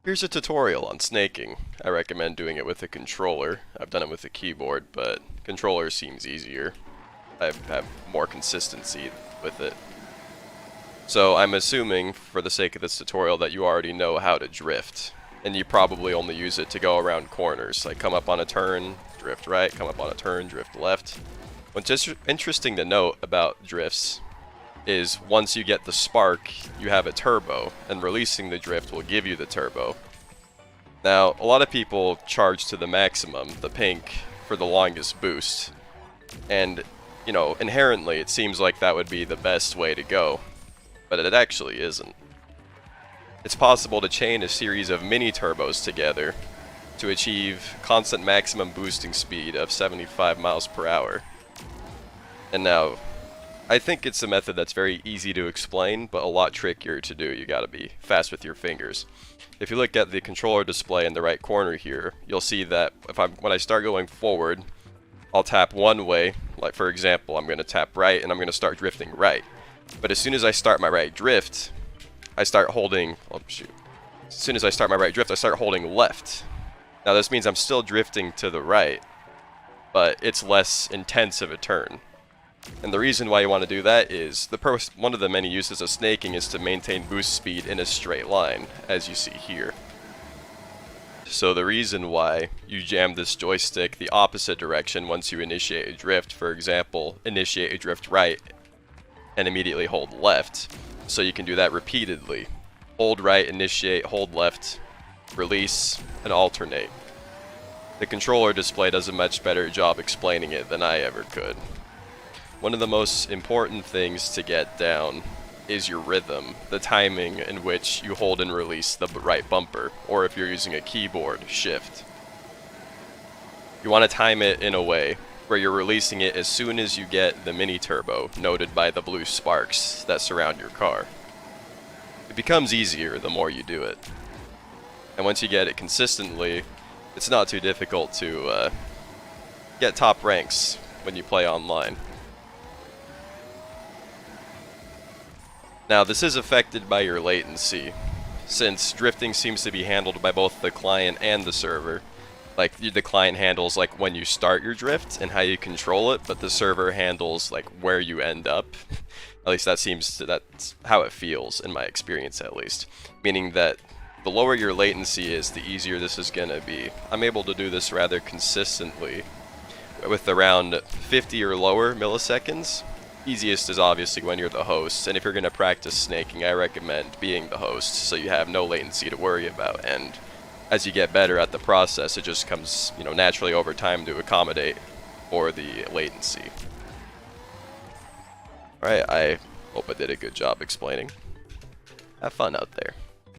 Here's a tutorial on snaking. I recommend doing it with a controller. I've done it with a keyboard, but controller seems easier. I have more consistency with it. So I'm assuming, for the sake of this tutorial, that you already know how to drift. And you probably only use it to go around corners, like come up on a turn, drift right, come up on a turn, drift left. What's just interesting to note about drifts is once you get the spark, you have a turbo, and releasing the drift will give you the turbo. Now, a lot of people charge to the maximum, the pink, for the longest boost. And, you know, inherently it seems like that would be the best way to go, but it actually isn't. It's possible to chain a series of mini turbos together to achieve constant maximum boosting speed of 75 miles per hour. And now, I think it's a method that's very easy to explain, but a lot trickier to do. You gotta be fast with your fingers. If you look at the controller display in the right corner here, you'll see that when I start going forward, I'll tap one way. Like for example, I'm gonna tap right and I'm gonna start drifting right. But as soon as I start my right drift, I start holding, oh shoot. As soon as I start my right drift, I start holding left. Now this means I'm still drifting to the right, but it's less intense of a turn. And the reason why you want to do that is one of the many uses of snaking is to maintain boost speed in a straight line, as you see here. So the reason why you jam this joystick the opposite direction once you initiate a drift, for example, initiate a drift right and immediately hold left, so you can do that repeatedly. Hold right, initiate, hold left, release, and alternate. The controller display does a much better job explaining it than I ever could. One of the most important things to get down is your rhythm, the timing in which you hold and release the right bumper, or if you're using a keyboard, shift. You want to time it in a way where you're releasing it as soon as you get the mini turbo, noted by the blue sparks that surround your car. It becomes easier the more you do it. And once you get it consistently, it's not too difficult to get top ranks when you play online. Now this is affected by your latency, since drifting seems to be handled by both the client and the server. Like the client handles like when you start your drift and how you control it, but the server handles like where you end up. At least that's how it feels in my experience at least. Meaning that the lower your latency is, the easier this is gonna be. I'm able to do this rather consistently with around 50 or lower milliseconds. Easiest is obviously when you're the host, and if you're going to practice snaking, I recommend being the host so you have no latency to worry about, and as you get better at the process, it just comes, you know, naturally over time to accommodate for the latency. Alright, I hope I did a good job explaining. Have fun out there.